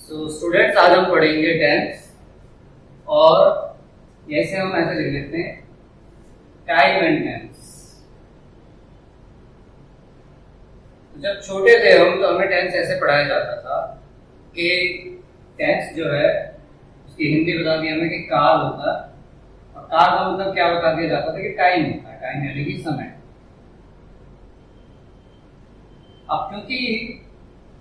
Students आज हम पढ़ेंगे टेंस और जैसे हम ऐसे लिख लेते हैं टाइम एंड टेंस। जब छोटे थे हम तो हमें टेंस ऐसे पढ़ाया जाता था कि टेंस जो है उसकी हिंदी बता दी हमें कि काल होता है और काल का मतलब क्या बता दिया जाता था कि टाइम होता है, टाइम यानी कि समय। अब क्योंकि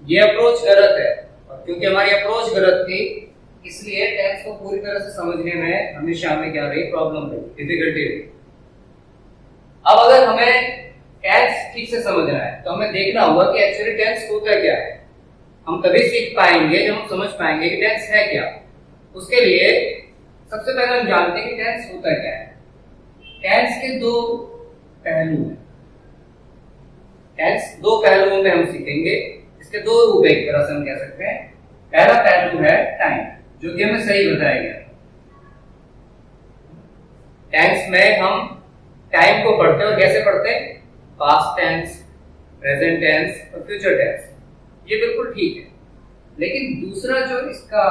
ये अप्रोच गलत है और क्योंकि हमारी अप्रोच गलत थी इसलिए टेंस को पूरी तरह से समझने में हमेशा हमें क्या रही, प्रॉब्लम रही, डिफिकल्टी रही। अब अगर हमें टेंस ठीक से समझना है तो हमें देखना होगा कि एक्चुअली टेंस होता क्या है। हम तभी सीख पाएंगे जब हम समझ पाएंगे कि टेंस है क्या। उसके लिए सबसे पहले हम जानते हैं कि टेंस होता क्या है। टेंस के दो पहलू हैं। टेंस दो पहलुओं में हम सीखेंगे। इसके दो रूप एक तरह से हम कह सकते हैं। पहला पहलू है टाइम, जो कि हमें सही बताया गया। टेंस में हम टाइम को पढ़ते हैं और कैसे पढ़ते हैं, पास्ट टेंस, प्रेजेंट टेंस और फ्यूचर टेंस। ये बिल्कुल ठीक है, लेकिन दूसरा जो इसका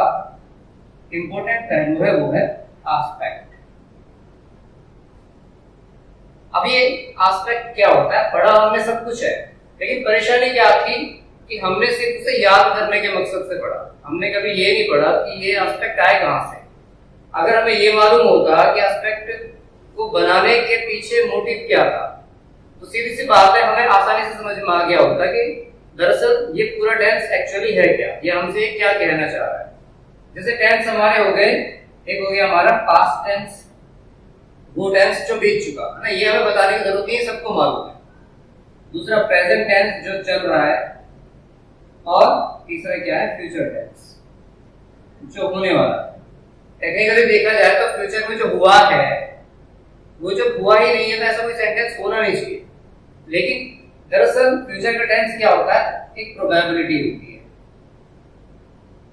इंपॉर्टेंट पहलू है वो है आस्पेक्ट। अब ये आस्पेक्ट क्या होता है, पढ़ा हमने सब कुछ है, लेकिन परेशानी क्या थी कि हमने सिर्फ उसे याद करने के मकसद से पढ़ा। हमने कभी ये नहीं पढ़ा कि ये एस्पेक्ट आए कहां से। अगर हमें ये मालूम होता कि एस्पेक्ट को बनाने के पीछे मोटिव क्या था तो सीधी सी बात है, हमें आसानी से समझ में आ गया होता कि दरअसल ये पूरा टेंस एक्चुअली है क्या, ये हमसे क्या कहना चाह रहा है। जैसे टेंस हमारे हो गए, एक हो गया हमारा पास्ट टेंस, वो टेंस जो बीत चुका है ना, ये हमें बताने की जरूरत नहीं, सबको मालूम है। दूसरा प्रेजेंट टेंस जो चल रहा है और तीसरा क्या है, फ्यूचर टेंस जो होने वाला है। टेक्निकली देखा जाए तो फ्यूचर में जो हुआ है वो जो हुआ ही नहीं है तो ऐसा कोई सेंटेंस होना नहीं चाहिए। लेकिन दरअसल फ्यूचर का टेंस क्या होता है, एक प्रोबेबिलिटी होती है,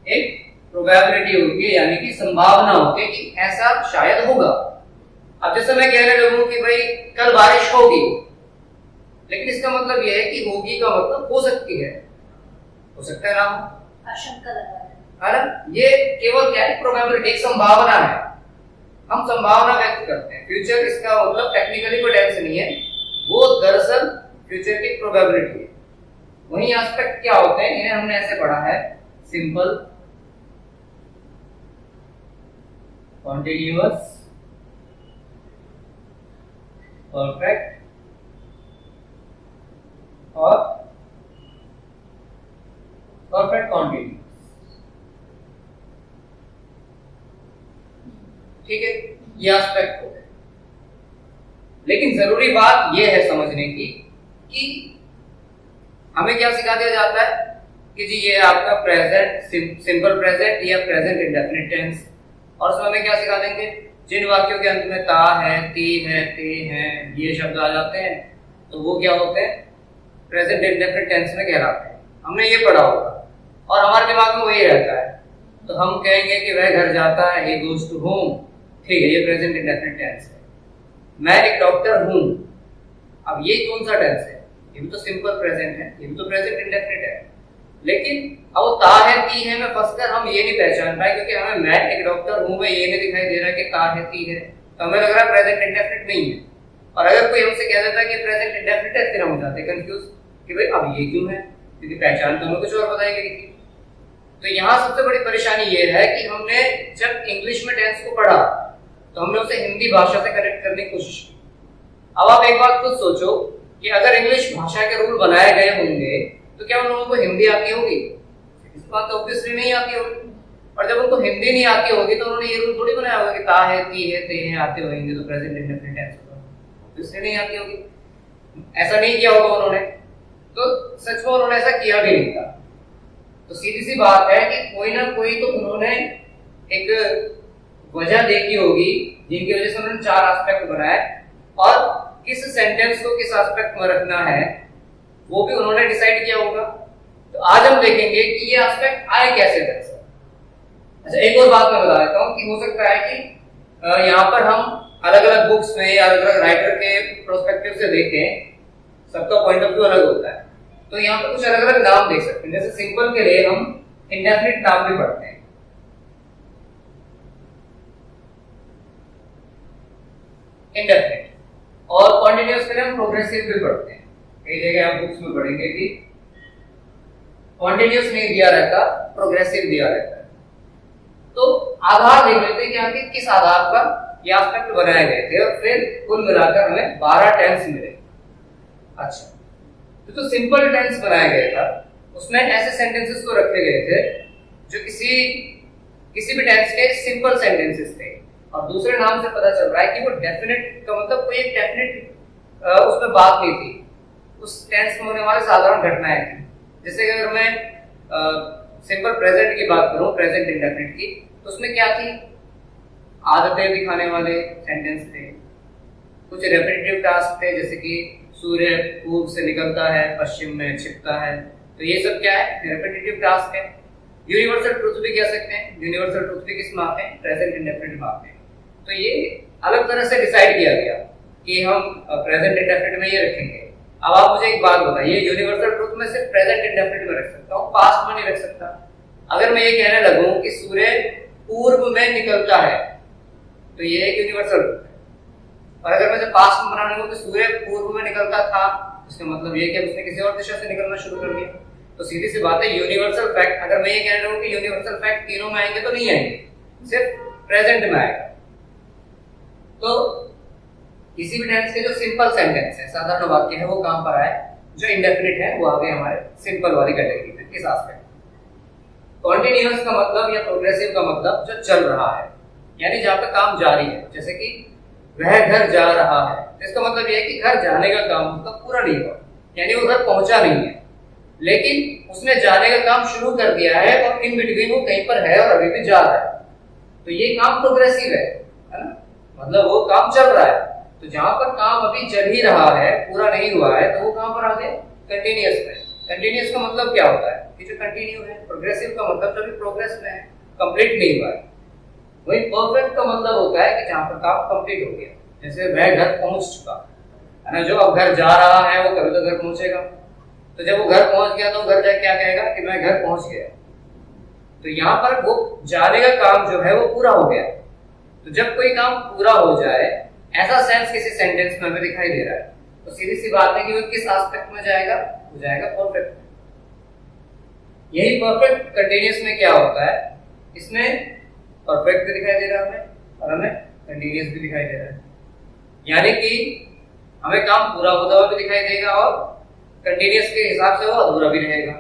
एक प्रोबेबिलिटी होती है, यानी कि संभावना होती है कि ऐसा शायद होगा। अब जैसे मैं कहने लगूं कि भाई कल बारिश होगी, लेकिन इसका मतलब यह है कि होगी का मतलब हो सकती है, हो सकता है ना हो, आशंका लगा है ना। ये केवल क्या है, प्रोबेबिलिटी, एक संभावना है, हम संभावना व्यक्त करते हैं। फ्यूचर इसका मतलब टेक्निकली कोई टेंस नहीं है, वो दरअसल फ्यूचर की प्रोबेबिलिटी है। वहीं एस्पेक्ट क्या होते हैं, इन्हें हमने ऐसे पढ़ा है, सिंपल, कॉन्टिन्यूअस, परफेक्ट और परफेक्ट कॉन्टिन्यूअस। ठीक है, ये एस्पेक्ट हो गए। लेकिन जरूरी बात यह है समझने की कि हमें क्या सिखा दिया जाता है कि जी ये आपका प्रेजेंट सिंपल प्रेजेंट या प्रेजेंट इंडेफिनिट टेंस, और उसमें हमें क्या सिखा देंगे, जिन वाक्यों के अंत में ता है, ती है, ते है, ये शब्द आ जाते हैं तो वो क्या होते हैं, प्रेजेंट इंडेफिनिट टेंस में कहलाते हैं। हमने ये पढ़ा होगा और हमारे दिमाग में वही रहता है, तो हम कहेंगे कि वह घर जाता है, he goes to home। ठीक है, ये प्रेजेंट इंडेफिनिट टेंस है। मैं एक डॉक्टर हूं, अब ये कौन सा टेंस है, ये भी तो सिंपल प्रेजेंट है, ये भी तो प्रेजेंट इंडेफिनिट है। लेकिन अब वो ता है, ती है में फंसकर हम ये नहीं पहचान पाए, क्योंकि हमें मैं एक डॉक्टर हूं में ये नहीं दिखाई दे रहा कि ता है, ती है, तो हमें लग रहा है प्रेजेंट इंडेफिनिट नहीं है। और अगर कोई हमसे कह देता है कि प्रेजेंट इंडेफिनिट है, फिर हम हो जाते कंफ्यूज कि भाई अब ये क्यों है, क्योंकि पहचान तो हमें कुछ और बताई गई थी। तो यहाँ सबसे बड़ी परेशानी ये है कि हमने जब इंग्लिश में टेंस को पढ़ा तो हमने उसे हिंदी भाषा से कनेक्ट करने की कोशिश की। अब आप एक बात खुद सोचो कि अगर इंग्लिश भाषा के रूल बनाए गए होंगे तो क्या उन लोगों को हिंदी आती होगी? इस बात तो ऑब्वियसली नहीं आती होगी। और जब उनको हिंदी नहीं आती होगी तो उन्होंने ये रूल थोड़ी बनाया होगा कि ता है, ती है, ते है आते होंगे तो प्रेजेंट इंडेफिनिट टेंस होगा, ऑब्वियसली नहीं आती होगी। ऐसा नहीं किया होगा उन्होंने, तो सच में उन्होंने ऐसा किया भी नहीं था। तो सीधी सी बात है कि कोई ना कोई तो उन्होंने एक वजह देखी होगी जिनकी वजह से उन्होंने चार एस्पेक्ट बनाए, और किस सेंटेंस को किस एस्पेक्ट में रखना है वो भी उन्होंने डिसाइड किया होगा। तो आज हम देखेंगे कि ये एस्पेक्ट आए कैसे दरअसल। अच्छा, एक और बात मैं बता देता हूँ कि हो सकता है कि यहाँ पर हम अलग अलग बुक्स में या अलग अलग राइटर के प्रोस्पेक्टिव से देखें, सबका पॉइंट ऑफ व्यू अलग होता है। तो यहाँ पर कुछ अलग अलग नाम देख सकते हैं। जैसे सिंपल के लिए हम इंडेफिनिट नाम भी पढ़ते हैं। इंडेफिनिट और कॉन्टिन्यूअस के लिए हम प्रोग्रेसिव भी पढ़ते हैं। कई जगह आप बुक्स में पढ़ेंगे कि कॉन्टिन्यूअस नहीं दिया रहता, प्रोग्रेसिव दिया रहता है। तो आधार देख लेते हैं कि आखिर किस आधार पर ये एस्पेक्ट बनाए गए थे और फिर कुल मिलाकर हमें 12 टेंस मिले। अच्छा, तो सिंपल टेंस बनाया गया था, उसमें ऐसे सेंटेंसेस को रखे गए थे जो किसी भी टेंस के सिंपल सेंटेंसेस थे। और दूसरे नाम से पता चल रहा है कि वो डेफिनेट का मतलब कोई एक डेफिनेट उसमें बात नहीं थी, उस टेंस में होने वाले साधारण घटनाएं थी। जैसे कि अगर मैं सिंपल प्रेजेंट की बात करूं, प्रेजेंट इंडेफिनिट की, तो उसमें क्या थी, आदतें दिखाने वाले सेंटेंस थे, कुछ रेपिटेटिव टास्क थे, जैसे कि सूर्य पूर्व से निकलता है, पश्चिम में छिपता है, तो ये सब क्या है, रेपिटेटिव टास्क है। यूनिवर्सल ट्रूथ भी कह सकते हैं, यूनिवर्सल ट्रूथ भी किस में आते हैं, प्रेजेंट इंडेफिनिट में आते हैं। तो ये अलग तरह से डिसाइड किया गया कि हम प्रेजेंट इंडेफिनिट में ये रखेंगे। अब आप मुझे एक बात बताइए, यूनिवर्सल ट्रूथ में सिर्फ प्रेजेंट इंडेफिनिट में रख सकता हूँ, पास्ट में नहीं रख सकता। अगर मैं ये कहने लगूं कि सूर्य पूर्व में निकलता है, तो ये एक यूनिवर्सल ट्रूथ है। और अगर मैं पास्ट में बनाने लगूं कि सूर्य पूर्व में निकलता था, इसका मतलब ये कि उसने किसी और दिशा से निकलना शुरू कर दिया। तो सीधी सी बात है, यूनिवर्सल फैक्ट अगर मैं ये कहने लगूं कि यूनिवर्सल फैक्ट तीनों में आएंगे तो नहीं आएंगे, सिर्फ प्रेजेंट में आएगा। तो किसी भी टेंस के जो सिंपल सेंटेंस है, साधारण वाक्य है, वो कहां पर आए, जो इंडेफिनिट है वो आ गए हमारे सिंपल वाली कैटेगरी में। किस एस्पेक्ट, कॉन्टिन्यूअस का मतलब या प्रोग्रेसिव का मतलब जो चल रहा है, यानी जहां पे काम जारी है। जैसे कि वह घर जा रहा है, तो इसका मतलब यह है कि घर जाने का काम उसका पूरा नहीं हुआ, यानी वो घर पहुंचा नहीं है, लेकिन उसने जाने का काम शुरू कर दिया है और इन बिटवीन वो कहीं पर है और अभी भी जा रहा है, तो ये काम प्रोग्रेसिव है ना, मतलब वो काम चल रहा है। तो जहां पर काम अभी चल ही रहा है, पूरा नहीं हुआ है, तो वो कहां पर आ गए, कंटिन्यूअस में। कंटिन्यूअस का मतलब क्या होता है कि जो कंटिन्यू है। प्रोग्रेसिव का मतलब जो भी प्रोग्रेस में है, कंप्लीट नहीं हुआ है। वही परफेक्ट का मतलब होता है कि जहां पर काम कंप्लीट हो गया, जैसे वह घर पहुंच चुका है ना, जो अब घर जा रहा है वो कभी तो घर पहुंचेगा, तो जब वो घर पहुंच गया तो घर जाके क्या कहेगा कि मैं घर पहुंच गया। तो यहाँ पर वो जाने का काम जो है वो पूरा हो गया। तो जब कोई काम पूरा हो जाए, ऐसा सेंस किसी सेंटेंस में हमें दिखाई दे रहा है, तो सीधी सी बात है कि वो किस एस्पेक्ट में जाएगा, वो जाएगा परफेक्ट में। यही परफेक्ट कंटीन्यूअस में क्या होता है, इसमें परफेक्ट भी दिखाई दे रहा है हमें और हमें कंटीन्यूअस भी दिखाई दे रहा है, यानी कि हमें काम पूरा होता हुआ भी दिखाई देगा और कंटीन्यूअस के हिसाब से वो अधूरा भी रहेगा।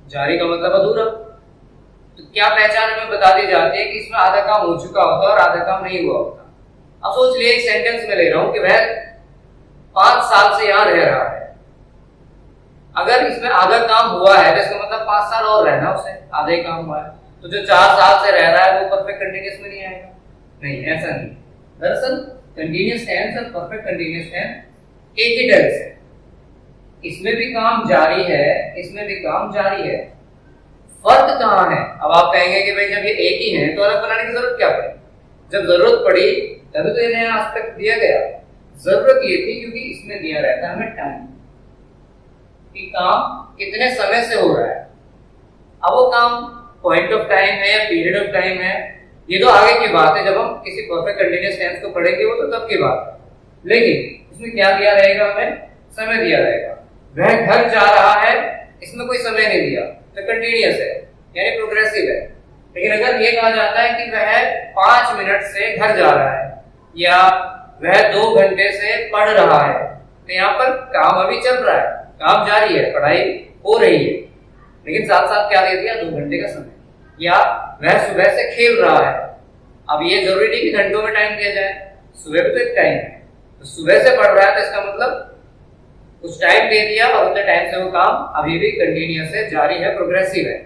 जारी का मतलब अधूरा। तो क्या पहचान हमें बता दी जाती है कि इसमें आधा काम हो चुका होता है और आधा काम नहीं हुआ होता। अब सोच लिए एक सेंटेंस में ले रहा हूं कि वह 5 साल से यहां रह रहा है, अगर इसमें आधा काम हुआ है तो इसका मतलब 5 साल और रहना, उसे आधा ही काम हुआ है, तो जो 4 साल से रह रहा है वो परफेक्ट कंटीन्यूअस में नहीं आएगा। नहीं, ऐसा नहीं। दरअसल कंटीन्यूअस टेंस और परफेक्ट कंटीन्यूअस टेंस एक ही टेंस है, इसमें भी काम जारी है, इसमें भी काम जारी है। फर्क कहां है? अब आप कहेंगे कि भाई जब ये एक ही है तो अलग बनाने की जरूरत क्या पड़ी? जब जरूरत पड़ी तभी तो ये नया एस्पेक्ट दिया गया। जरूरत ये थी क्योंकि इसमें दिया रहता है हमें टाइम, कि काम कितने समय से हो रहा है। अब वो काम पॉइंट ऑफ टाइम है या पीरियड ऑफ टाइम है, ये तो आगे की बात है, जब हम किसी परफेक्ट कंटीन्यूअस टेंस को पढ़ेंगे वो तो तब की बात है। लेकिन इसमें क्या दिया रहेगा, हमें समय दिया रहेगा। वह घर जा रहा है, इसमें कोई समय नहीं दिया, तो कंटीन्यूअस है यानी प्रोग्रेसिव है। लेकिन अगर ये कहा जाता है कि वह 5 मिनट से घर जा रहा है या वह 2 घंटे से पढ़ रहा है, तो यहाँ पर काम अभी चल रहा है, काम जारी है, पढ़ाई हो रही है, लेकिन साथ साथ क्या दे दिया, 2 घंटे का समय। या वह सुबह से खेल रहा है, अब ये जरूरी नहीं कि घंटों में टाइम दिया जाए, सुबह भी तो एक टाइम है, तो सुबह से पढ़ रहा है तो इसका मतलब कुछ टाइम दे दिया और उतने टाइम से वो काम अभी भी कंटिन्यूअस है, जारी है, प्रोग्रेसिव है।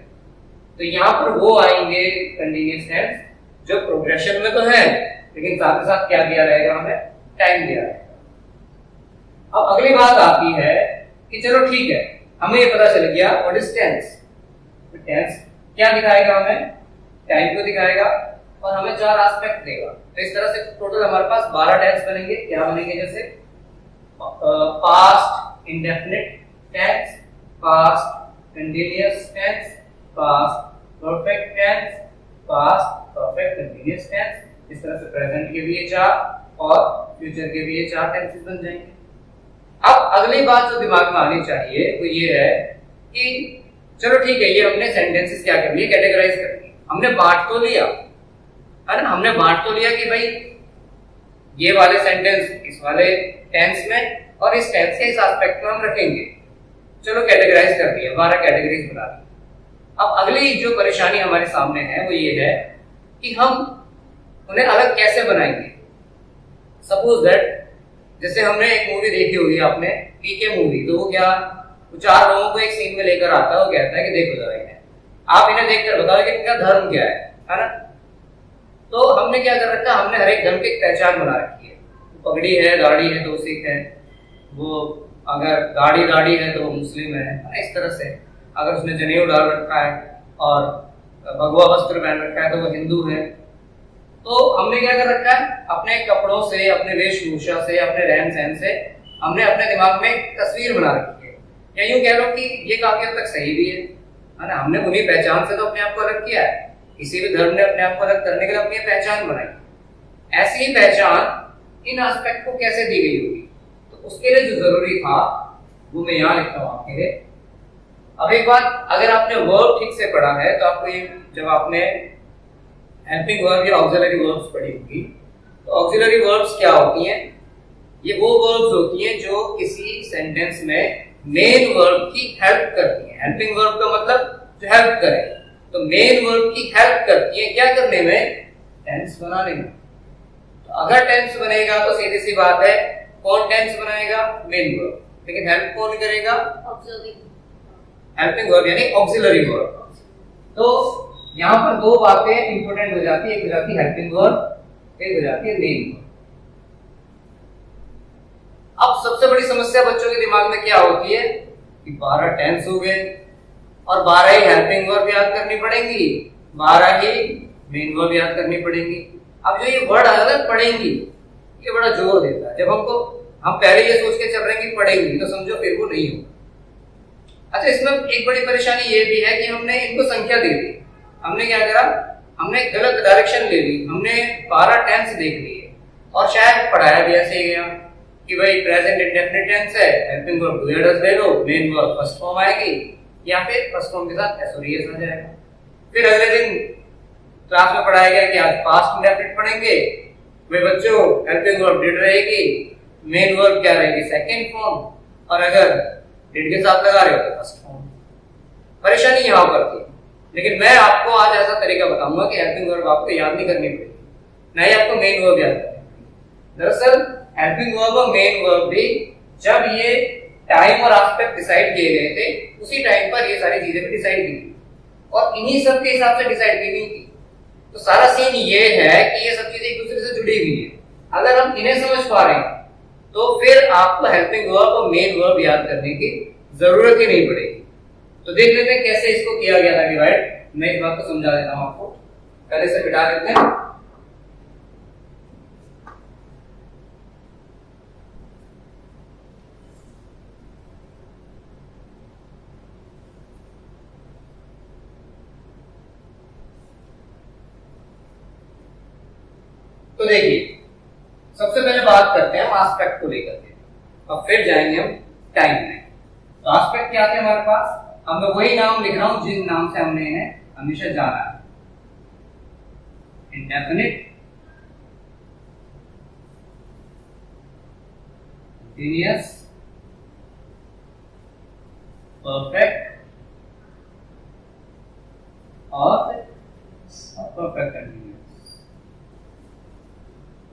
तो यहाँ पर वो आएंगे कंटिन्यूअस टेंस जो प्रोग्रेशन में तो है, लेकिन साथ ही साथ क्या दिया रहेगा, हमें टाइम दिया रहेगा। अब अगली बात आती है कि चलो ठीक है, हमें ये पता चल गया व्हाट इज टेंस। टेंस क्या दिखाएगा, हमें टाइम को दिखाएगा और हमें 4 एस्पेक्ट देगा। तो इस तरह से टोटल हमारे पास 12 टेंस बनेंगे। क्या बनेंगे, जैसे past indefinite tense, past continuous tense, past perfect tense, past, perfect continuous tense, इस तरह से प्रेजेंट के भी ये चार और फ्यूचर के भी ये चार टेंसेस बन जाएंगे। अब अगली बात जो दिमाग में आनी चाहिए वो ये है कि चलो ठीक है, ये हमने सेंटेंसेस क्या कर लिए, कैटेगराइज कर लिए, हमने बांट तो लिया है ना, हमने बांट तो लिया कि भाई ये वाले सेंटेंस इस वाले टेंस में और इस टेंस के इस एस्पेक्ट में हम रखेंगे। चलो कैटेगराइज कर दिया, 12 कैटेगरीज बना दी। अब अगली जो परेशानी हमारे सामने है वो ये है कि हम उन्हें अलग कैसे बनाएंगे। सपोज दैट जैसे हमने एक मूवी देखी होगी आपने, पीके मूवी, तो वो क्या, वो 4 लोगों को एक सीन में लेकर आता है, वो कहता है कि देखो जरा इन्हें, आप इन्हें देखकर बताओ कि इनका धर्म क्या है ना। तो हमने क्या कर रखा है, हमने हर एक धर्म की एक पहचान बना रखी है। पगड़ी है, दाढ़ी है तो सिख है, वो अगर दाढ़ी है तो वो मुस्लिम है, इस तरह से। अगर उसने जनेऊ डाल रखा है और भगवा वस्त्र पहन रखा है तो वो हिंदू है। तो हमने क्या कर रखा है, अपने कपड़ों से, अपने वेशभूषा से, अपने रहन सहन से हमने अपने दिमाग में एक तस्वीर बना रखी है। या यूं कह लो कि ये काफी हद तक सही भी है ना। हमने उन्हीं पहचान से तो अपने आप को अलग किया है। किसी भी धर्म ने अपने आप को अलग करने के लिए अपनी पहचान बनाई। ऐसी ही पहचान इन एस्पेक्ट को कैसे दी गई होगी, तो उसके लिए जो जरूरी था वो मैं यहाँ लिखता हूँ आपके लिए। अब एक बात, अगर आपने वर्ब ठीक से पढ़ा है तो आपको ये, जब आपने हेल्पिंग वर्ब या ऑक्सिलरी वर्ब्स पढ़ी होगी, तो ऑक्सिलरी वर्ब्स क्या होती हैं, ये वो वर्ब्स होती हैं जो किसी सेंटेंस में मेन वर्ब की हेल्प करती हैं। हेल्पिंग वर्ब का मतलब जो हेल्प करे, तो मेन वर्ब की हेल्प करती है क्या करने में, टेंस बनाने में। तो अगर टेंस बनेगा तो सीधी सी बात है, कौन टेंस बनाएगा, मेन वर्ब, लेकिन हेल्प कौन करेगा, हेल्पिंग वर्ब यानी ऑक्सिलरी वर्ब। तो यहाँ पर 2 बातें इंपॉर्टेंट हो जाती है, एक हो जाती है हेल्पिंग वर्ब, एक हो जाती है मेन वर्ब। अब सबसे बड़ी समस्या बच्चों के दिमाग में क्या होती है कि 12 टेंस हो गए और 12 ही हेल्पिंग वर्ब याद करनी पड़ेंगी, 12 ही मेन वर्ब याद करनी पड़ेंगी। अब जो ये वर्ड अलग पढ़ेंगी, ये बड़ा जोर देता है। जब हम पहले ये सोच के चल रहे हैं कि पढ़ेंगी, तो समझो फिर वो नहीं होगा। अच्छा, इसमें एक बड़ी परेशानी ये भी है कि हमने इनको संख्या दे दी। हमने क्या करा, हमने गलत डायरेक्शन ले ली, हमने 12 टेंस देख लिए और शायद पढ़ाया भी ऐसे ही गया कि भाई प्रेजेंट इंडेफिनिट टेंस है, हेल्पिंग वर्ब डू या डज ले लो, मेन वर्ब फर्स्ट फॉर्म आएगी या फिर फर्स्ट फॉर्म के साथ एस और एस आ जाएगा। फिर अगले दिन क्लास में पढ़ाया गया कि आज पास्ट इंडेफिनिट पढ़ेंगे, वे बच्चों हेल्पिंग वर्ब डिड रहेगी, मेन वर्ब क्या रहेगी, सेकंड फॉर्म, और अगर डिड के साथ लगा रहे हो तो फर्स्ट फॉर्म। परेशानी यहाँ पर थी, लेकिन मैं आपको आज ऐसा तरीका बताऊंगा कि हेल्पिंग वर्ब आपको याद नहीं करनी पड़ेगी, ना ही आपको मेन वर्ब याद करनी पड़ेगी। दरअसल हेल्पिंग वर्ब और मेन वर्ब भी जब ये टाइम और एस्पेक्ट डिसाइड किए गए थे, उसी टाइम पर ये सारी चीजें भी डिसाइड की गई और इन्हीं सब के हिसाब से डिसाइड की गई थी। तो सारा सीन ये है कि ये सब चीजें एक दूसरे से जुड़ी हुई है। अगर हम इन्हें समझ पा रहे हैं तो फिर आपको हेल्पिंग वर्ब और मेन वर्ब याद करने की जरूरत ही नहीं पड़ेगी। तो देख लेते हैं कैसे इसको किया गया था डिवाइड। मैं इस बात को समझा देता हूं आपको, पहले से बिठा देते हैं। तो देखिए, सबसे पहले बात करते हैं हम एस्पेक्ट को लेकर के, और फिर जाएंगे हम टाइम में। तो एस्पेक्ट क्या थे हमारे पास, अब मैं वही नाम लिख रहा हूं जिन नाम से हमने इन्हें हमेशा जाना है। इंडेफिनिट, कंटीन्यूअस, परफेक्ट और परफेक्ट कंटीन्यूअस।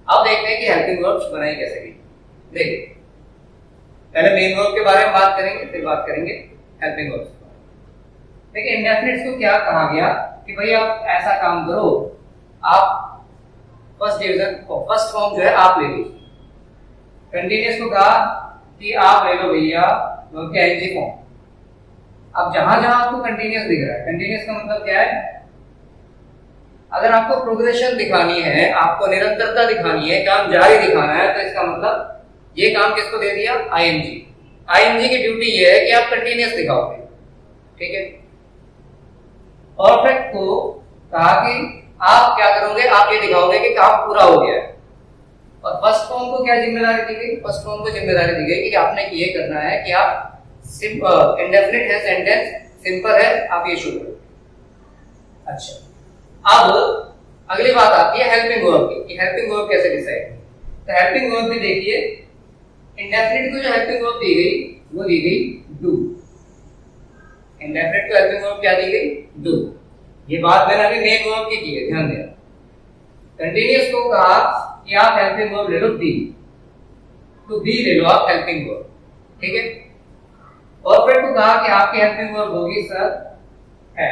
अब देखते हैं कि हेल्पिंग वर्ब्स बनाई कैसे गई। देखिए, पहले मेन वर्ब के बारे में बात करेंगे, फिर बात करेंगे हेल्पिंग वर्ब्स। देखिए, इंडेफिनिट्स को क्या कहा गया कि भाई आप ऐसा काम करो, आप फर्स्ट डिवीजन को फर्स्ट फॉर्म जो है आप ले लीजिए। कंटीन्यूअस को कहा कि आप ले लो भैया वर्ब के आईएनजी फॉर्म। अब जहां जहां आपको कंटीन्यूअस दिख रहा है, कंटीन्यूअस का मतलब क्या है, अगर आपको प्रोग्रेशन दिखानी है, आपको निरंतरता दिखानी है, काम जारी दिखाना है, तो इसका मतलब ये काम किसको दे दिया, आईएनजी। आईएनजी की ड्यूटी ये है कि आप कंटीन्यूअस दिखाओगे, ठीक है। परफेक्ट को कहा कि आप क्या करोगे, आप ये दिखाओगे कि काम पूरा हो गया है। और फर्स्ट फॉर्म को क्या जिम्मेदारी दी गई? फर्स्ट फॉर्म को जिम्मेदारी दी गई कि आपने ये करना है कि आप इंडेफिनिट है सेंटेंस, सिंपल है, आप ये शुरू करो। अच्छा, अब अगली बात आती है हेल्पिंग वर्ब की, कि हेल्पिंग वर्ब कैसे डिसाइड। तो हेल्पिंग वर्ब भी देखिए, इंडेफिनिट को जो हेल्पिंग वर्ब दी गई वो दी गई डू। इंडेफिनिट को हेल्पिंग वर्ब क्या दी गई? डू। ये बात मैंने अभी मेन वर्ब की है, ध्यान देना। कंटीन्यूअस को कहा कि आप हेल्पिंग वर्ब ले लो बी, तो बी ले लो आप हेल्पिंग वर्ब, ठीक है। परफेक्ट को कहा कि आपकी हेल्पिंग वर्ब होगी सर है,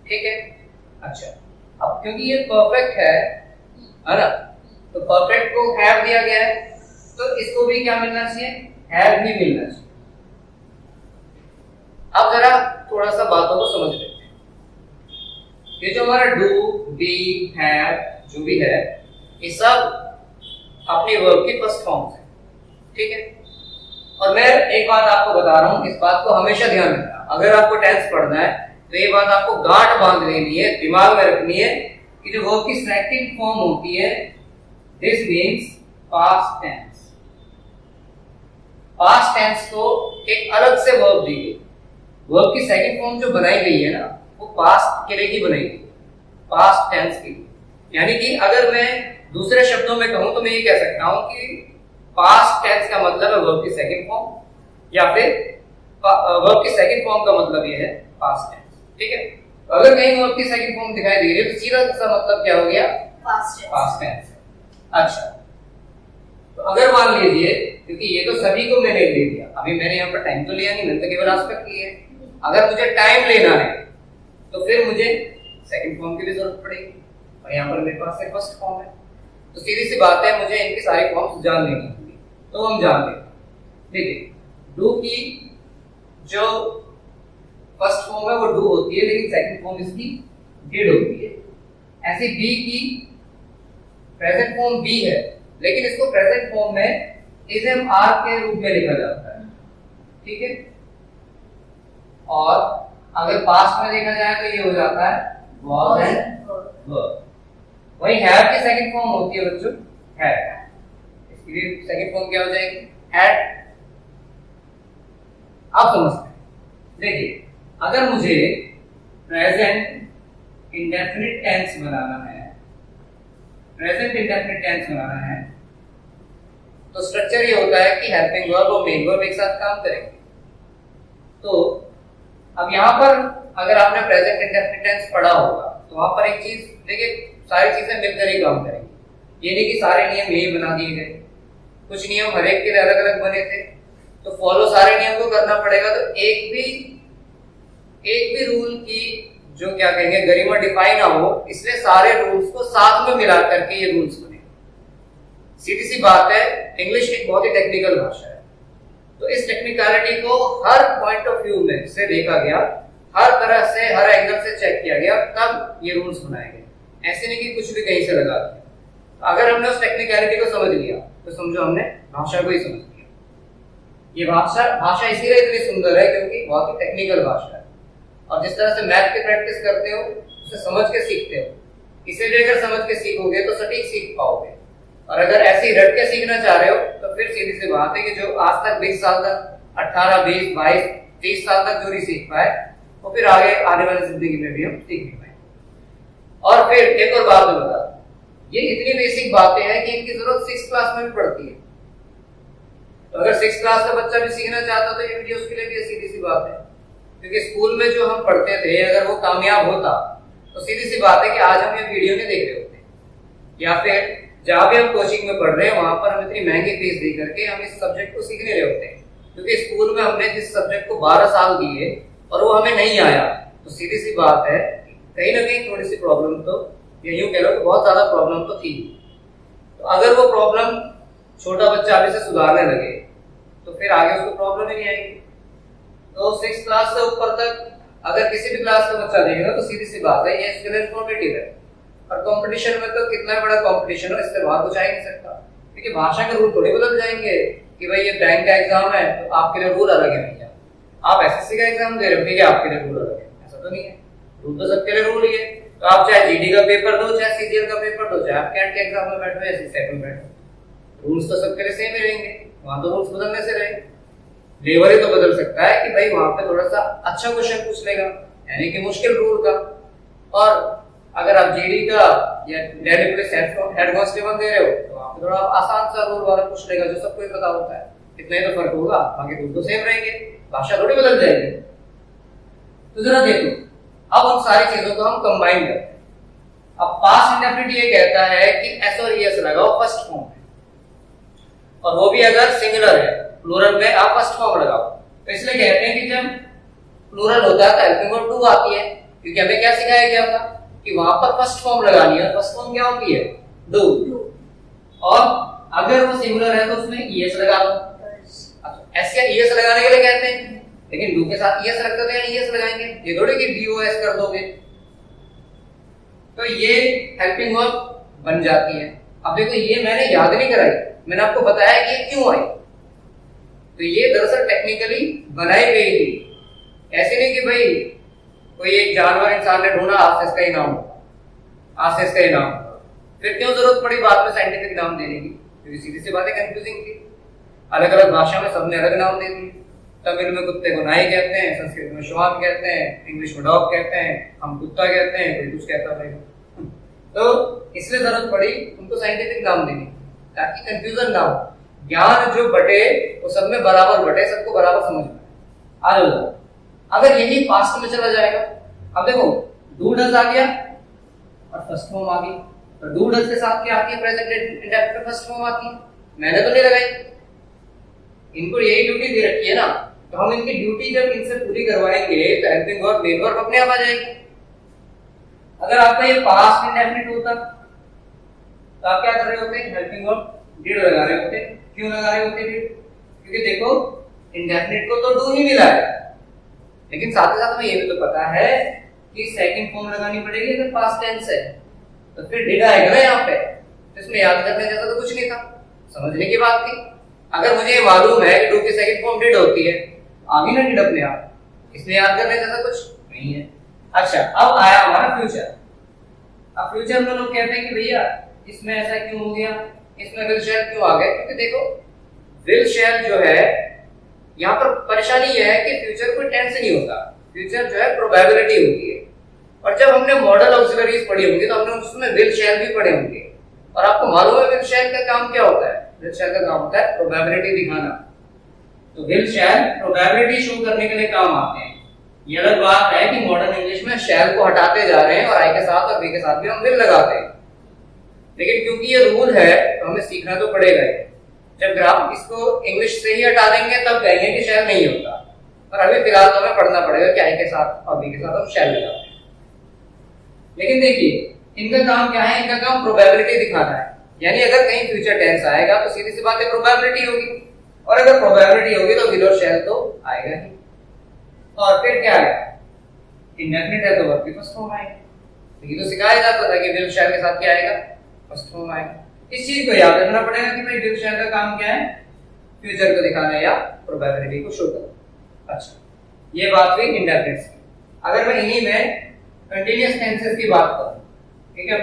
ठीक है। अच्छा, अब क्योंकि ये परफेक्ट है ना, तो परफेक्ट को हैव दिया गया है, तो इसको भी क्या मिलना चाहिए? हैव भी मिलना चाहिए। अब जरा थोड़ा सा बातों को समझ लेते हैं। ये जो हमारा डू, बी, हैव जो भी है, ये सब अपनी वर्ब की फर्स्ट फॉर्म्स है, ठीक है। और मैं एक बात आपको बता रहा हूं, इस बात को हमेशा ध्यान रखना। अगर आपको टेंस पढ़ना है तो ये बात आपको गांठ बांध लेनी है, दिमाग में रखनी है कि जो वर्ब की सेकंड फॉर्म होती है, this means past tense. Past tense को एक अलग से वर्ब दी गई। वर्ब की सेकंड फॉर्म जो बनाई गई है ना, वो पास्ट के लिए ही बनाई गई, पास्ट टेंस के लिए। यानी कि अगर मैं दूसरे शब्दों में कहूं तो मैं ये कह सकता हूं कि पास्ट टेंस का मतलब है वर्ब की सेकंड फॉर्म, या फिर वर्ब की सेकंड फॉर्म का मतलब ये है पास्ट टेंस, ठीक है। तो अगर कहीं वर्ब की सेकंड फॉर्म दिखाई दे रही है तो सीधा सा मतलब क्या हो गया? Past tense. अच्छा, तो अगर मान लीजिए, क्योंकि ये तो सभी को मैंने ले दिया, अभी मैंने यहाँ पर टाइम तो लिया नहीं, मैंने तो केवल एस्पेक्ट लिए। अगर मुझे टाइम लेना है तो फिर मुझे सेकंड फॉर्म की भी जरूरत पड़ेगी, और यहाँ पर मेरे पास फर्स्ट फॉर्म है, तो सीधी सी बात है मुझे इनकी सारी फॉर्म्स जान लेनी होगी। तो हम जान लेंगे। देखिए, डू की जो फर्स्ट फॉर्म है वो डू होती है, लेकिन सेकंड फॉर्म इसकी डिड होती है। ऐसे बी की प्रेजेंट फॉर्म बी है, लेकिन इसको प्रेजेंट फॉर्म में इज एम आर के रूप में लिखा जाता है, ठीक है। और अगर पास्ट में देखा जाए तो ये हो जाता है was and were। वही हैव की सेकंड फॉर्म होती है बच्चों had, इसकी भी सेकंड फॉर्म क्या हो जाएगी? had। आप समझते हैं? देखिए, अगर मुझे प्रेजेंट इंडेफिनिट टेंस बनाना है, प्रेजेंट इंडेफिनिट टेंस बनाना है, तो स्ट्रक्चर ये होता है कि हेल्पिंग वर्ब और मेन वर्ब एक साथ काम करेंगे। तो अब यहाँ पर अगर आपने प्रेजेंट इंडेफिनिट टेंस पढ़ा होगा तो वहां पर एक चीज देखिए, सारी चीजें मिलकर ही काम करेंगी। ये नहीं कि सारे नियम यही बना दिए गए, कुछ नियम हर एक के लिए अलग अलग बने थे, तो फॉलो सारे नियम को करना पड़ेगा। तो एक भी रूल की जो क्या कहेंगे गरिमा डिफाइन ना हो, इसलिए सारे रूल्स को साथ में मिला करके ये रूल्स बने। सीधी सी बात है, इंग्लिश एक बहुत ही टेक्निकल भाषा है, तो इस टेक्निकलिटी को हर पॉइंट ऑफ व्यू में से देखा गया, हर तरह से हर एंगल से चेक किया गया, तब ये रूल्स बनाए गए। ऐसे नहीं कि कुछ भी कहीं से लगा दिया। अगर हमने उस टेक्निकलिटी को समझ लिया तो समझो हमने भाषा को ही समझ लिया। ये भाषा इसीलिए इतनी सुंदर है क्योंकि बहुत ही टेक्निकल भाषा है, और जिस तरह से मैथ की प्रैक्टिस करते हो उसे समझ के सीखते हो, इसीलिए अगर समझ के सीखोगे तो सटीक सीख पाओगे। और अगर ऐसे ही रट के सीखना चाह रहे हो तो फिर सीधी सी बात है कि जो आज तक 20 साल तक, 18, 20, 22, 30 साल तक जो नहीं सीख पाए, तो फिर आगे आने वाली जिंदगी में भी हम सीख नहीं पाएंगे। और फिर एक और बात मैं बता, ये इतनी बेसिक बातें हैं कि इनकी जरूरत 6th क्लास में भी पड़ती है। तो अगर 6th क्लास का बच्चा भी सीखना चाहता तो ये वीडियो उसके लिए भी सीधी सी बात है, क्योंकि स्कूल में जो हम पढ़ते थे अगर वो कामयाब होता तो सीधी सी बात है कि आज हम ये वीडियो नहीं देख रहे होते, या फिर जहां भी हम कोचिंग में पढ़ रहे हैं वहां पर हम इतनी महंगी फीस दे करके हम इस सब्जेक्ट को सीखने रहे होते हैं, क्योंकि स्कूल में हमने जिस सब्जेक्ट को 12 साल दिए और वो हमें नहीं आया, तो सीधी सी बात है कहीं ना कहीं थोड़ी सी प्रॉब्लम तो, या यूं कह लो कि बहुत ज्यादा प्रॉब्लम तो थी। तो अगर वो प्रॉब्लम छोटा बच्चा अभी से सुधारने लगे तो फिर आगे उसको प्रॉब्लम ही नहीं आएगी। तो 6th क्लास से ऊपर तक अगर किसी भी क्लास का बच्चा देखेगा तो सीधी सी बात है ये इसके लिए इन्फॉर्मेटिव है। और कंपटीशन में तो कितना बड़ा कंपटीशन हो, इससे बाहर कुछ आ ही नहीं सकता, क्योंकि भाषा के रूल थोड़ी बदल जाएंगे कि भाई ये बैंक का एग्जाम है तो आपके लिए रूल अलग है भैया, आप एसएससी का एग्जाम दे रहे हो ठीक है आपके लिए रूल अलग है, ऐसा तो नहीं है। रूल तो सबके लिए रूल ही है। तो आप चाहे जीडी का पेपर दो, चाहे सीजीएल का पेपर दो, चाहे आप कैट के एग्जाम में बैठो या सीसेट में बैठो, रूल्स तो सबके लिए सेम ही रहेंगे। वहां तो रूल्स बदलने से रहे, लेवल ही तो बदल सकता है कि भाई वहां पे थोड़ा सा अच्छा क्वेश्चन पूछ लेगा, यानी कि मुश्किल रूल का। और अगर आप जीडी का या दिल्ली पुलिस हेड कांस्टेबल दे रहे हो तो वहां पे थोड़ा आसान सा रूल वाला पूछ लेगा जो सबको ही पता होता है। इतना ही तो फर्क होगा, बाकी रूल तो सेम रहेंगे, भाषा थोड़ी बदल जाएगी। तो जरा देखो, अब उन सारी चीजों को हम कंबाइन करते हैं। अब पास्ट इंडेफिनिट ये कहता है कि एस और ईएस लगाओ फर्स्ट फॉर्म में, और वो भी अगर सिंगुलर है, प्लूरल में आप फर्स्ट फॉर्म लगाओ। तो इसलिए कहते हैं कि जब प्लूरल होता है तो हेल्पिंग वर्ब टू आती है, क्योंकि हमें क्या सिखाया गया था कि वहां पर फर्स्ट फॉर्म लगानी है। फर्स्ट फॉर्म क्या होती है? डू। और अगर वो सिंगुलर है तो उसमें ईएस लगा दो। एस या ईएस लगाने के लिए कहते हैं, लेकिन डू के साथ ईएस रखते थे, ईएस लगाएंगे, ये थोड़ी कि डीओएस कर दोगे। तो ये हेल्पिंग वर्ब बन जाती है। अब देखो, ये मैंने याद नहीं कराई, मैंने आपको बताया कि ये क्यों आई। तो ये दरअसल टेक्निकली बनाई गई थी, ऐसे नहीं कि भाई कोई एक जानवर इंसान ने ढूंढा, आज से इसका ही नाम होगा, आज से इसका ही नाम होगा। फिर क्यों जरूरत पड़ी बाद में साइंटिफिक नाम देने की? क्योंकि सीधी सी बातें कंफ्यूजिंग थी। अलग अलग भाषा में सबने अलग नाम दे दिए। तमिल में कुत्ते को नाई कहते हैं, संस्कृत में श्वान कहते हैं, इंग्लिश में डॉग कहते हैं, हम कुत्ता कहते हैं, कोई कुछ कहता है। तो इसलिए जरूरत पड़ी उनको साइंटिफिक नाम देने की, ताकि कंफ्यूजन ना हो। ज्ञान जो बटे वो सब में बराबर बटे, सबको बराबर समझ में आ जाए। अगर यही पास्ट में चला जाएगा, अब देखो डू डज आ गया और फर्स्ट फॉर्म आ गई, तो डू डज के साथ क्या आती है? प्रेजेंट इंडेफिनिट फर्स्ट फॉर्म आती है। मैंने तो नहीं लगाई, इनको यही ड्यूटी दे रखी है ना, तो हम इनकी ड्यूटी जब इनसे पूरी करवाएंगे तो हेल्पिंग वर्ब मेन वर्ब अपने आप आ जाएगी। अगर आपका ये पास्ट इंडेफिनिट होता तो आप क्या कर रहे होते? हेल्पिंग वर्ब डिड लगा रहे होते। क्यों लगा रहे होते डिड? क्योंकि देखो इंडेफिनिट को तो डू ही मिला है, लेकिन साथ ही साथ हमें ये भी तो पता है कि सेकंड फॉर्म लगानी पड़ेगी अगर पास्ट टेंस है, तो फिर डिड आएगा ना यहाँ पे। तो इसमें याद करने जैसा तो कुछ नहीं था, समझने की बात थी। अगर मुझे ये मालूम है कि डू की सेकंड फॉर्म डिड होती है, आ गई ना डिड अपने आप, इसमें याद करने जैसा कुछ नहीं है। अच्छा, अब आया हमारा फ्यूचर। अब फ्यूचर में लोग कहते हैं कि भैया इसमें ऐसा क्यों हो गया, इसमें विल शैल क्यों आ गया? क्योंकि देखो विल शैल जो है, यहाँ पर परेशानी यह है कि फ्यूचर कोई टेंस नहीं होता, फ्यूचर जो है प्रोबेबिलिटी होती है। और जब हमने मॉडल ऑक्सिलरीज पढ़ी होंगी तो हमने उसमें विल शैल भी पढ़े होंगे, और आपको मालूम है विल शैल का काम क्या होता है? विल शैल का काम होता है प्रोबेबिलिटी दिखाना। तो विल शैल प्रोबेबिलिटी शो करने के लिए काम आते हैं। ये अलग बात है कि मॉडर्न इंग्लिश में शैल को हटाते जा रहे हैं और आई के साथ और बी के साथ भी हम विल लगाते हैं, लेकिन क्योंकि ये रूल है तो हमें सीखना तो पड़ेगा ही। जब ग्राम इसको इंग्लिश से ही हटा देंगे तब कहेंगे कि शैल नहीं होता, और अभी फिलहाल तो हमें पढ़ना पड़ेगा कि आई के साथ और बी के साथ हम शैल लगाते हैं। लेकिन देखिए इनका काम क्या है? इनका काम प्रोबेबिलिटी दिखाना है, यानी अगर कहीं फ्यूचर टेंस आएगा तो सीधी सी बात है प्रोबेबिलिटी होगी, और अगर प्रोबेबिलिटी होगी तो विल और शैल तो आएगा ही। और फिर क्या आएगा? इंडेफिनिट है तो वर्ब की फर्स्ट फॉर्म आएगी। तो ये तो सिखाया जाता था कि विल शैल के साथ क्या आएगा? फर्स्ट फॉर्म आएगा। इस चीज को याद रखना पड़ेगा कि भाई विल शैल का काम क्या है? फ्यूचर को दिखाना या प्रोबेबिलिटी को शो करना। अच्छा, ये बात हुई इंडेफिनिट की। अगर मैं इन्हीं में कंटीन्यूअस टेंसेस की बात करूं, ठीक है,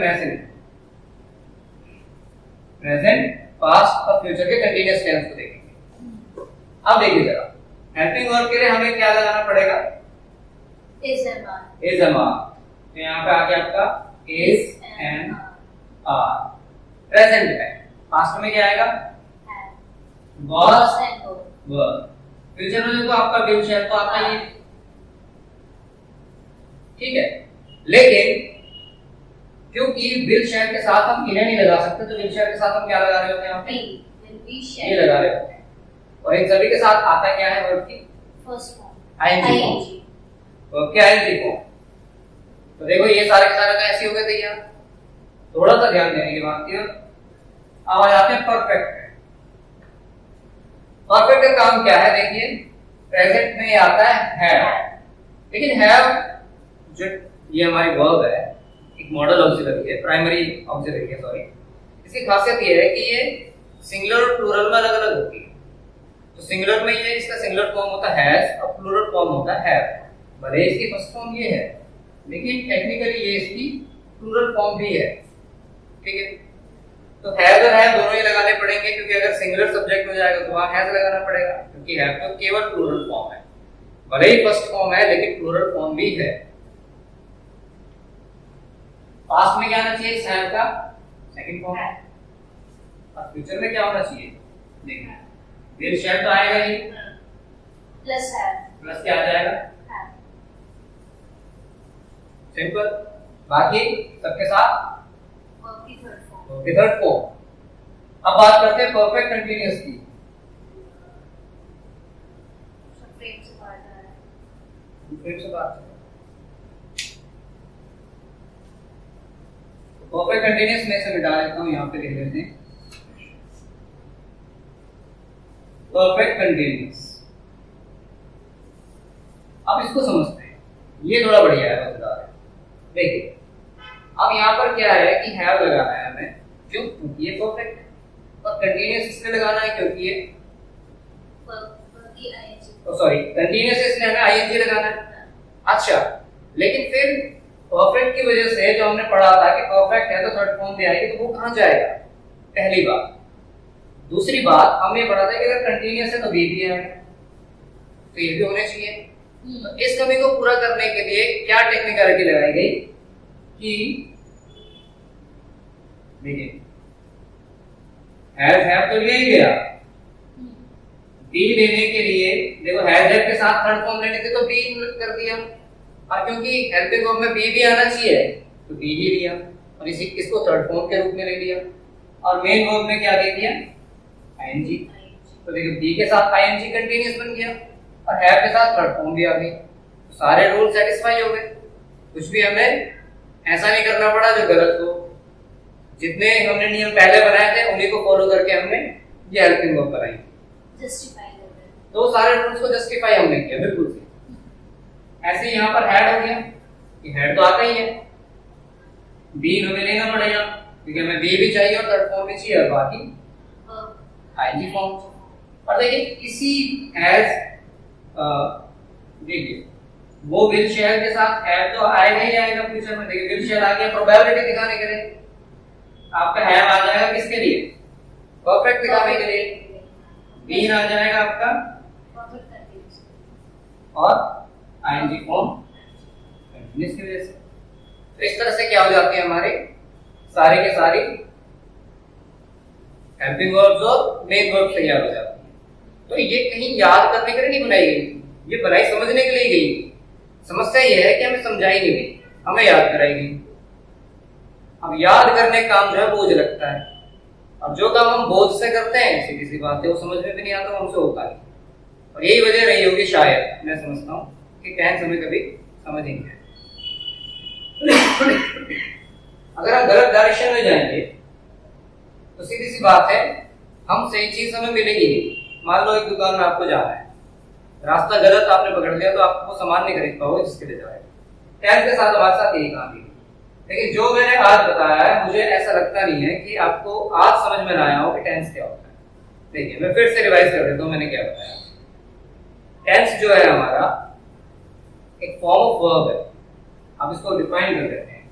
प्रेजेंट, पास्ट और फ्यूचर के कंटीन्यूअस टेंस को देखेंगे। अब देखिए जरा, हेल्पिंग वर्ब के लिए हमें क्या लगाना पड़ेगा? Is and are. तो यहाँ पे आ गया आपका इज एंड आर। प्रेजेंट में, पास्ट में क्या आएगा? Was and were. फ्यूचर में तो आपका विल शैल तो आता ही है, ठीक है। लेकिन क्योंकि विल शैल के साथ हम इन्हें नहीं लगा सकते, तो विल शैल के साथ हम क्या लगा रहे होते हैं? यहाँ पे ये लगा रहे होते हैं। और इन सभी के साथ आता क्या है वर्ब की? First form ING. वर्ब के आईएनजी फॉर्म। तो देखो ये सारे के सारे तो ऐसे हो गए थे यार, थोड़ा सा ध्यान देने की बात थी। अब आ जाते हैं परफेक्ट। परफेक्ट का काम क्या है? देखिए प्रेजेंट में आता है हैव, लेकिन हैव जो ये हमारी वर्ब है, एक मॉडल ऑक्सिलरी है, प्राइमरी ऑक्सिलरी है, सॉरी। इसकी खासियत ये है कि ये सिंगुलर और प्लूरल में अलग अलग होती है। तो सिंगुलर में ये इसका सिंगुलर फॉर्म होता है हैज और प्लूरल फॉर्म होता है हैव। भले इसकी फर्स्ट फॉर्म ये है, लेकिन टेक्निकली ये इसकी प्लूरल फॉर्म भी है, ठीक है। तो हैज और हैव दोनों ही लगाने पड़ेंगे, क्योंकि अगर सिंगुलर सब्जेक्ट हो जाएगा तो वहां हैज लगाना पड़ेगा, क्योंकि हैव तो केवल प्लूरल फॉर्म है, भले ही फर्स्ट फॉर्म है लेकिन प्लूरल फॉर्म भी है। पास्ट में क्या आना चाहिए इस हैव का? Second form. और फ्यूचर में क्या होना चाहिए? देखिए विल शैल तो आएगा ही, प्लस हैव, प्लस क्या आ जाएगा? हैव। सिंपल। बाकी सबके साथ वर्ब की थर्ड फॉर्म। Third form. अब बात करते हैं परफेक्ट कंटीन्यूअस की। फ्रेम से बाहर आ रहा है। फ्रेम से बात परफेक्ट कंटीन्यूअस में से मिटा देता हूं, यहां पे लिख लेते हैं परफेक्ट कंटीन्यूअस। अब इसको समझते हैं, ये थोड़ा बढ़िया है, मजेदार है। देखिए अब यहाँ पर क्या है कि हैव लगाना है हमें, क्यों? क्योंकि ये परफेक्ट है, और कंटीन्यूअस इसलिए लगाना है क्योंकि ये वर्ब की आईएनजी। सॉरी कंटीन्यूअस इसलिए हमें आईएनजी लगाना है। अच्छा, लेकिन फिर परफेक्ट की वजह से जो हमने पढ़ा था कि परफेक्ट है तो थर्ड फॉर्म भी आएगी, तो वो कहाँ जाएगा? पहली बात। दूसरी बात हमने पढ़ा था कि अगर कंटीन्यूअस है तो बी भी है, तो ये भी होने चाहिए। तो इस कमी को पूरा करने के लिए क्या टेक्निकलिटी लगाई गई कि देखिए हैव तो लिया ही गया, बी लेने के लिए देखो हैव के साथ थर्ड फॉर्म लेने थे तो बी कर दिया, और क्योंकि हेल्पिंग वर्ब में बी भी आना चाहिए तो बी ही लिया, और इसको थर्ड फॉर्म के रूप में ले लिया। और मेन वर्ब में क्या दे दिया? आईएनजी। तो देखो बी के साथ आईएनजी कंटीन्यूअस बन गया और हैव के साथ थर्ड फॉर्म भी आ गई, तो सारे रूल सेटिस्फाई हो गए। कुछ भी हमें ऐसा नहीं करना पड़ा जो गलत हो। जितने हमने नियम पहले बनाए थे उन्हीं को फॉलो करके हमने ये हेल्पिंग वर्ब बनाई, जस्टिफाई कर रहे हैं। तो सारे रूल्स को जस्टिफाई हमने किया, बिल्कुल सही। ऐसे यहाँ पर हेड हो गया, ये हेड तो आता ही है, बी हमें लेना पड़ेगा क्योंकि हमें बी भी चाहिए और थर्ड फॉर्म भी चाहिए, और बाकी आईएनजी फॉर्म। और देखिए इसी हैज देखिए वो विल शैल के साथ हैव तो आएगा ही आएगा फ्यूचर में। देखिए विल शैल आ गया, प्रोबेबिलिटी दिखाने के लिए आपका हैव आ जाएगा, किसके लिए? परफेक्ट दिखाने के लिए। बीन आ जाएगा आपका परफेक्ट कंटीन्यूअस और आईएनजी फॉर्म कंटीन्यूअस की वजह से। तो इस तरह से क्या हो जाती है हमारे सारे के सारी हेल्पिंग वर्ब्स और मेन वर्ब्स तैयार हो जाती है। तो ये कहीं याद करने के लिए नहीं बनाई गई, ये बनाई समझने के लिए गई। समस्या ये है कि हमें समझाई नहीं गई, हमें याद कराई गई। अब याद करने का काम जो है बोझ लगता है, और जो काम हम बोझ से करते हैं सीधी सी बात है वो समझ में भी नहीं आता, हमसे होता नहीं। और यही वजह रही होगी शायद, मैं समझता हूँ कि टेंस हमें कभी समझ नहीं आया। अगर हम गलत डायरेक्शन में जाएंगे तो सीधी सी बात है हम सही चीज हमें मिलेगी नहीं। मान लो एक दुकान में आपको जाना है, रास्ता गलत आपने पकड़ लिया तो आप वो सामान नहीं खरीद पाओगे जिसके लिए जाए। टेंस के साथ हमारे साथ यही काम है। लेकिन जो मैंने आज बताया है मुझे ऐसा लगता नहीं है कि आपको आज समझ में ना आया हो कि टेंस क्या होता है। देखिए मैं फिर से रिवाइज कर देता हूं मैंने क्या बताया। टेंस जो है हमारा एक फॉर्म ऑफ वर्ब है, अब इसको डिफाइन कर देते हैं।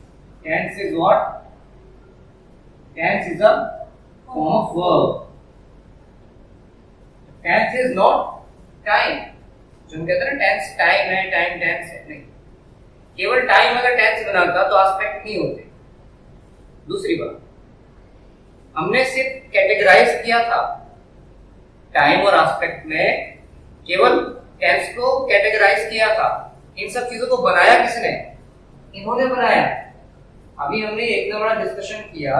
Tense is what? Tense is a form of verb. Tense is not time. जो हम कहते हैं ना टेंस टाइम है, टाइम टेंस है, नहीं। केवल टाइम अगर टेंस बनाता तो एस्पेक्ट नहीं होते। दूसरी बात, हमने सिर्फ कैटेगराइज किया था टाइम और एस्पेक्ट में, केवल टेंस को कैटेगराइज किया था। इन सब चीजों को बनाया किसने? इन्होंने बनाया। अभी हमने एक बड़ा डिस्कशन किया,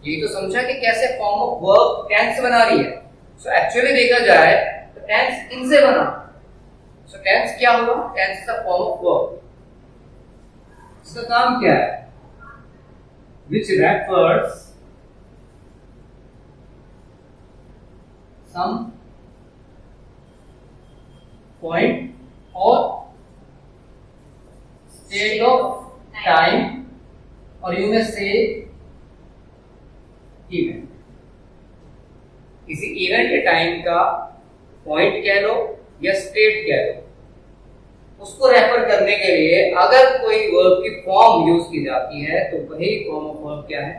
यही तो समझा कि कैसे फॉर्म ऑफ वर्ब टेंस बना रही है। सो एक्चुअली देखा जाए तो टेंस इनसे बना। सो टेंस क्या हुआ? Tense is a form of verb. इसका काम क्या है? which refers some point or state of time, or you may say event। किसी इवेंट के टाइम का पॉइंट कह लो या स्टेट कह लो, उसको रेफर करने के लिए अगर कोई वर्ब की फॉर्म यूज की जाती है तो वही फॉर्म ऑफ वर्ब क्या है?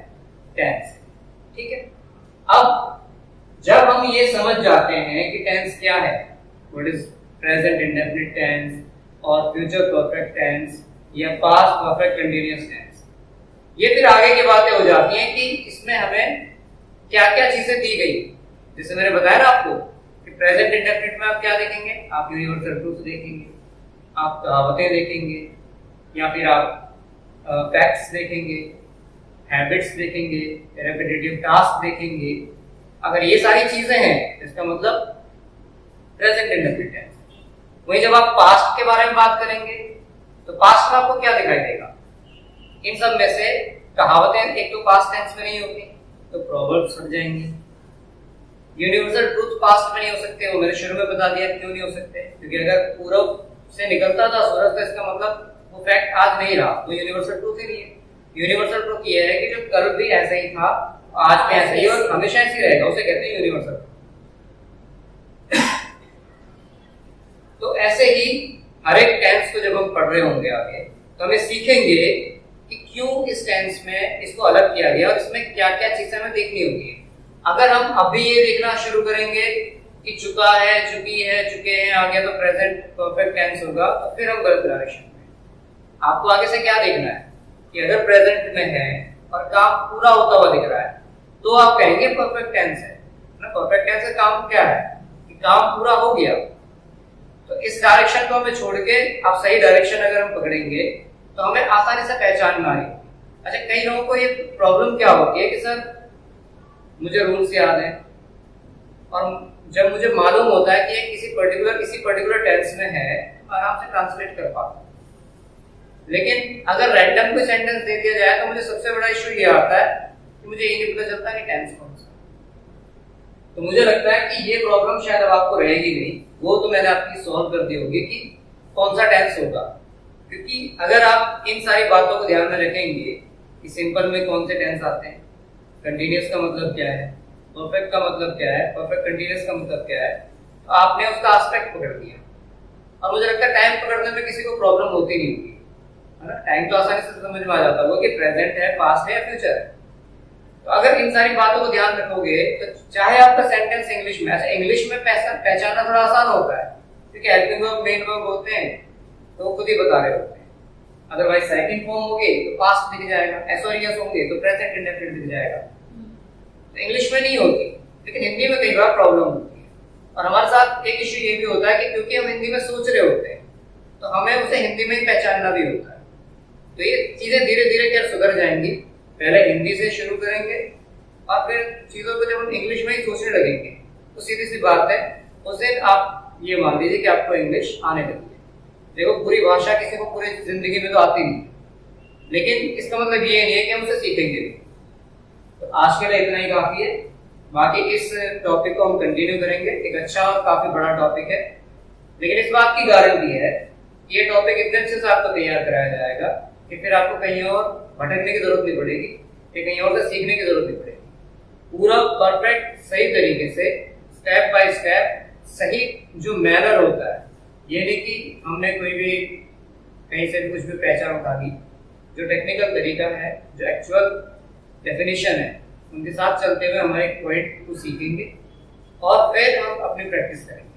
टेंस। ठीक है, अब जब हम ये समझ जाते हैं कि टेंस क्या है, what is present indefinite tense और फ्यूचर परफेक्ट टेंस या पास्ट परफेक्ट कंटीन्यूअस टेंस, ये फिर आगे की बातें हो जाती हैं कि इसमें हमें क्या क्या चीजें दी गई। जैसे मैंने बताया ना आपको कि प्रेजेंट इंडेफिनिट में आप क्या देखेंगे? आप यूनिवर्सल ट्रूथ देखेंगे, आप कहावतें देखेंगे, या फिर आप फैक्ट्स देखेंगे, हैबिट्स देखेंगे, रेपिटेटिव टास्क देखेंगे। अगर ये सारी चीजें हैं इसका मतलब प्रेजेंट इंडेफिनिट टेंस। वहीं जब आप पास्ट के बारे में बात करेंगे तो पास्ट में आपको क्या दिखाई देगा? इन सब में से कहावतें एक तो पास्ट टेंस में नहीं होती तो प्रोवर्ब्स बन जाएंगे। यूनिवर्सल ट्रूथ पास्ट में नहीं हो सकते, वो मैंने शुरू में बता दिया क्यों नहीं हो सकते, क्योंकि अगर पूरब से निकलता था सूरज तो इसका मतलब वो फैक्ट आज नहीं रहा, वो यूनिवर्सल ट्रूथ ही नहीं है। यूनिवर्सल ट्रूथ ये है कि जो कल भी ऐसा ही था, आज भी ऐसा ही और हमेशा ऐसे ही रहेगा, उसे कहते हैं यूनिवर्सल। तो ऐसे ही हर एक टेंस को जब हम पढ़ रहे होंगे आगे तो हमें सीखेंगे कि क्यों इस टेंस में इसको अलग किया गया और इसमें क्या क्या चीजें हमें देखनी होगी। अगर हम अभी ये देखना शुरू करेंगे कि चुका है, चुकी है, चुके हैं, आ गया तो प्रेजेंट परफेक्ट टेंस होगा, तो फिर हम गलत डायरेक्शन में। आपको आगे से क्या देखना है कि अगर प्रेजेंट में है और काम पूरा होता हुआ दिख रहा है तो आप कहेंगे परफेक्ट टेंस है ना। परफेक्ट टेंस का काम क्या है कि काम पूरा हो गया। तो इस डायरेक्शन को हमें छोड़ के आप सही डायरेक्शन अगर हम पकड़ेंगे तो हमें आसानी से पहचान में आएगी। अच्छा, कई लोगों को ये प्रॉब्लम क्या होती है कि सर मुझे रूल्स याद है और जब मुझे मालूम होता है कि ये किसी पर्टिकुलर टेंस में है तो आराम से ट्रांसलेट कर पाता हूं। लेकिन अगर रैंडम कोई सेंटेंस दे दिया जाए तो मुझे सबसे बड़ा इशू ये आता है कि मुझे ये नहीं पता चलता कि टेंस कौन सा। तो मुझे लगता है कि ये प्रॉब्लम शायद अब आपको रहेगी नहीं, वो तो मैंने आपकी सॉल्व कर दी होगी कि कौन सा टेंस होगा। क्योंकि अगर आप इन सारी बातों को ध्यान में रखेंगे कि सिंपल में कौन से टेंस आते हैं, कंटीन्यूअस का मतलब क्या है, परफेक्ट का मतलब क्या है, परफेक्ट कंटीन्यूअस का मतलब क्या है, तो आपने उसका एस्पेक्ट पकड़ लिया। और मुझे लगता है टाइम पकड़ने में किसी को प्रॉब्लम होती नहीं होगी, है ना। टाइम तो आसानी से समझ में आ जाता होगा कि प्रेजेंट है, पास्ट है या फ्यूचर है। तो अगर इन सारी बातों को ध्यान रखोगे तो चाहे आपका सेंटेंस इंग्लिश में, ऐसे इंग्लिश में पहचानना थोड़ा आसान होता है क्योंकि हेल्पिंग वर्ब मेन वर्ब होते हैं तो वो खुद ही बता रहे होते हैं। अदरवाइज सेकंड फॉर्म होगी तो पास्ट दिख जाएगा, एस और यस होंगे तो प्रेजेंट इंडेफिनिट दिख जाएगा। तो इंग्लिश में नहीं होती, लेकिन हिंदी में कई बार प्रॉब्लम होती है। और हमारे साथ एक इश्यू ये भी होता है कि क्योंकि हम हिंदी में सोच रहे होते हैं तो हमें उसे हिंदी में ही पहचानना भी होता है। तो ये चीजें धीरे धीरे क्या सुधर जाएंगी। पहले हिंदी से शुरू करेंगे और फिर चीजों को जब हम इंग्लिश में ही सोचने लगेंगे तो सीधी सी बात है उसे आप ये मान लीजिए कि आपको इंग्लिश आने लगी है। देखो, पूरी भाषा किसी को पूरी जिंदगी में तो आती नहीं, लेकिन इसका मतलब ये नहीं है कि हम उसे सीखेंगे। तो आज के लिए इतना ही काफी है। बाकी इस टॉपिक को हम कंटिन्यू करेंगे, एक अच्छा और काफी बड़ा टॉपिक है। लेकिन इस बात की गारंटी है कि ये टॉपिक इतने अच्छे से आपको तैयार कराया जाएगा कि फिर आपको कहीं और भटकने की जरूरत नहीं पड़ेगी, या कहीं और से सीखने की जरूरत नहीं पड़ेगी। पूरा परफेक्ट सही तरीके से स्टेप बाय स्टेप सही जो मैनर होता है, ये नहीं कि हमने कोई भी कहीं से भी कुछ भी पहचान उठा दी। जो टेक्निकल तरीका है, जो एक्चुअल डेफिनेशन है, उनके साथ चलते हुए हमारे पॉइंट को सीखेंगे और फिर हम अपनी प्रैक्टिस करेंगे।